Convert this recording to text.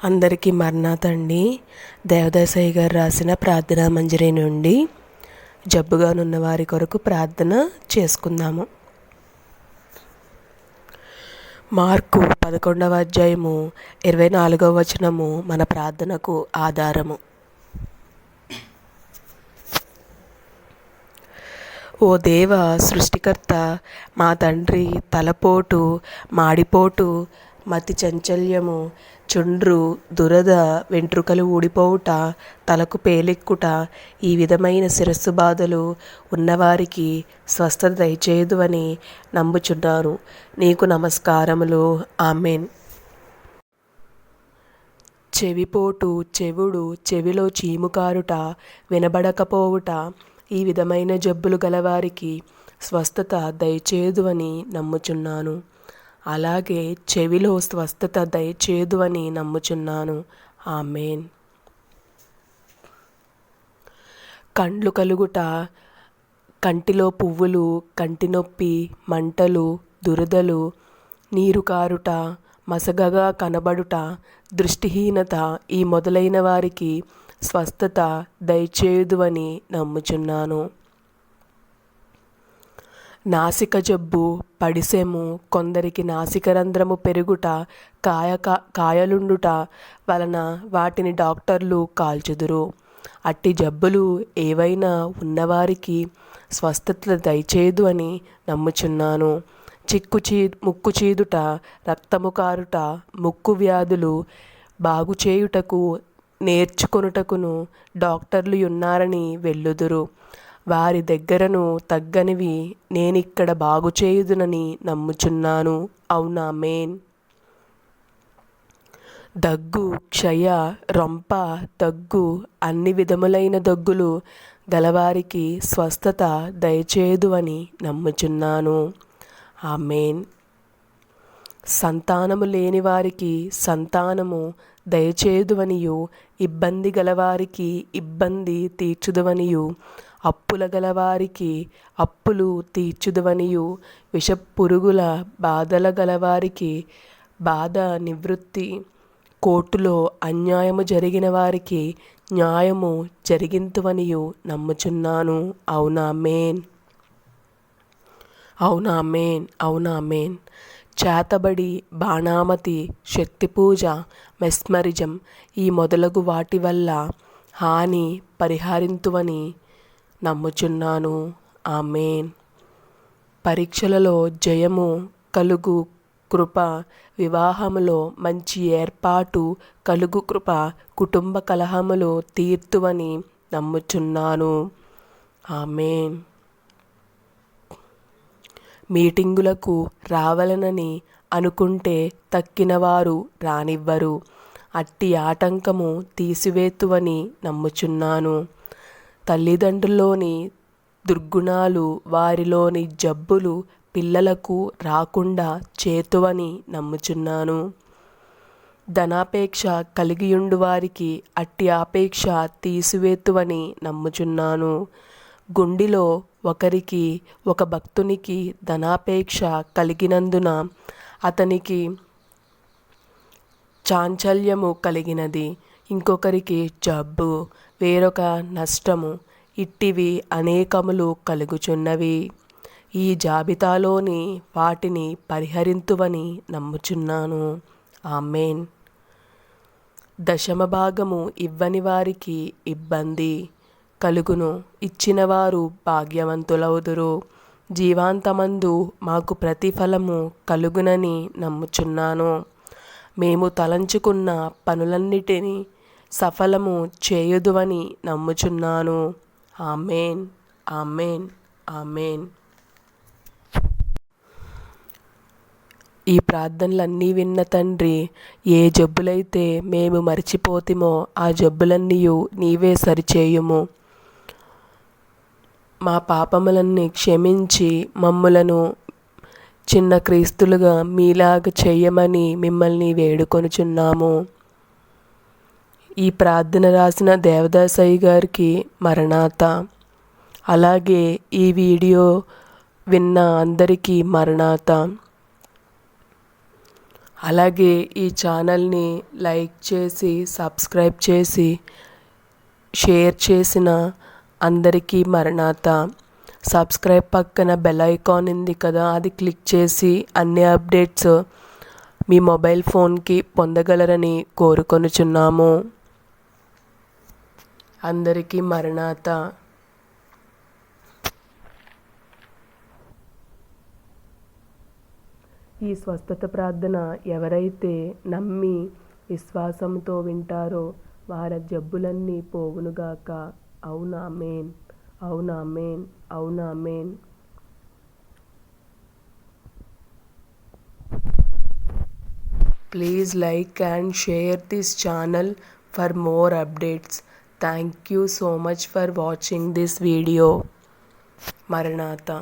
అందరికీ మర్నాథండి. దేవదాసయ్య గారు రాసిన ప్రార్థనా మంజరి నుండి జబ్బుగానున్న వారి కొరకు ప్రార్థన చేసుకుందాము. మార్కు 11వ అధ్యాయము 24వ వచనము మన ప్రార్థనకు ఆధారము. ఓ దేవ సృష్టికర్త, మా తండ్రి, తలపోటు, మాడిపోటు, మతి చంచల్యము, చుండ్రు, దురద, వెంట్రుకలు ఊడిపోవుట, తలకు పేలెక్కుట, ఈ విధమైన శిరస్సు బాధలు ఉన్నవారికి స్వస్థత దయచేయదు అని నమ్ముచున్నాను. నీకు నమస్కారములు. ఆమెన్. చెవిపోటు, చెవుడు, చెవిలో చీముకారుట, వినబడకపోవుట, ఈ విధమైన జబ్బులు గలవారికి స్వస్థత దయచేయదు అని నమ్ముచున్నాను. అలాగే చెవిలో స్వస్థత దయచేయదు అని నమ్ముచున్నాను. ఆమెన్. కండ్లు కలుగుట, కంటిలో పువ్వులు, కంటి నొప్పి, మంటలు, దురదలు, నీరు కారుట, మసగగా కనబడుట, దృష్టిహీనత, ఈ మొదలైన వారికి స్వస్థత దయచేయదు అని నమ్ముచున్నాను. నాసిక జబ్బు, పడిసెము, కొందరికి నాసికరంధ్రము పెరుగుట, కాయలుండుట వలన వాటిని డాక్టర్లు కాల్చుదురు. అట్టి జబ్బులు ఏవైనా ఉన్నవారికి స్వస్థత దయచేయదు అని నమ్ముచున్నాను. ముక్కు చీదుట, రక్తము కారుట, ముక్కు వ్యాధులు బాగుచేయుటకు నేర్చుకొనుటకును డాక్టర్లు ఉన్నారని వెళ్ళుదురు. వారి దగ్గరను తగ్గనివి నేనిక్కడ బాగుచేయుదునని నమ్ముచున్నాను. అవునామెన్. దగ్గు, క్షయ, రొంప, దగ్గు, అన్ని విధములైన దగ్గులు గలవారికి స్వస్థత దయచేయదు అని నమ్ముచున్నాను. ఆమెన్. సంతానము లేని వారికి సంతానము దయచేదువనియు, ఇబ్బంది గలవారికి ఇబ్బంది తీర్చుదువనియు, అప్పుల గలవారికి అప్పులు తీర్చుదువనియు, విషపురుగుల బాధల గలవారికి బాధ నివృత్తి, కోర్టులో అన్యాయము జరిగిన వారికి న్యాయము జరిగింతువనియు నమ్ముచున్నాను. అవునామెన్. అవునామెన్. అవునామెన్. చేతబడి, బాణామతి, శక్తి పూజ, మెస్మరిజం, ఈ మొదలగు వాటి వల్ల హాని పరిహరింతువని నమ్ముచున్నాను. ఆమెన్. పరీక్షలలో జయము కలుగు కృప, వివాహములో మంచి ఏర్పాటు కలుగు కృప, కుటుంబ కలహములు తీర్తువని నమ్ముచున్నాను. ఆమెన్. మీటింగులకు రావాలనని అనుకుంటే తక్కినవారు రానివ్వరు. అట్టి ఆటంకము తీసివేతువని నమ్ముచున్నాను. తల్లిదండ్రుల్లోని దుర్గుణాలు, వారిలోని జబ్బులు పిల్లలకు రాకుండా చేతువని నమ్ముచున్నాను. ధనాపేక్ష కలిగియుండు వారికి అట్టి ఆపేక్ష తీసివేతువని నమ్ముచున్నాను. గుండిలో ఒకరికి, ఒక భక్తునికి ధనాపేక్ష కలిగినందున అతనికి చాంచల్యము కలిగినది, ఇంకొకరికి జబ్బు, వేరొక నష్టము, ఇట్టివి అనేకములు కలుగుచున్నవి. ఈ జాబితాలోని వాటిని పరిహరింతువని నమ్ముచున్నాను. ఆమెన్. దశమ భాగము ఇవ్వని వారికి ఇబ్బంది కలుగును, ఇచ్చినవారు భాగ్యవంతులవుదురు. జీవాంతమందు మాకు ప్రతిఫలము కలుగునని నమ్ముచున్నాను. మేము తలంచుకున్న పనులన్నిటినీ సఫలము చేయుదువని నమ్ముచున్నాను. ఆమెన్. ఆమెన్. ఆమెన్. ఈ ప్రార్థనలన్నీ విన్న తండ్రి, ఏ జబ్బులైతే మేము మర్చిపోతిమో ఆ జబ్బులన్నీ నీవే సరిచేయుము. మా పాపములన్నీ క్షమించి మమ్ములను చిన్న క్రీస్తులుగా మీలాగా చేయమని మిమ్మల్ని వేడుకొనుచున్నాము. ఈ ప్రార్థన రాసిన దేవదాసయ్య గారికి మరణాత. అలాగే ఈ వీడియో విన్న అందరికీ మరణాత. అలాగే ఈ ఛానల్ని లైక్ చేసి సబ్స్క్రైబ్ చేసి షేర్ చేసిన అందరికీ మరణాత. సబ్స్క్రైబ్ పక్కన బెల్ ఐకాన్ ఉంది కదా, అది క్లిక్ చేసి అన్ని అప్డేట్స్ మీ మొబైల్ ఫోన్కి పొందగలరని కోరుకొనుచున్నాము. అందరికీ మరణాత. ఈ స్వస్థత ప్రార్థన ఎవరైతే నమ్మి విశ్వాసంతో వింటారో వారి జబ్బులన్నీ పోవునుగాక. అవునామేన్, అవునామేన్, అవునామేన్. Please like and share this channel for more updates. Thank you so much for watching this video. Maranatha.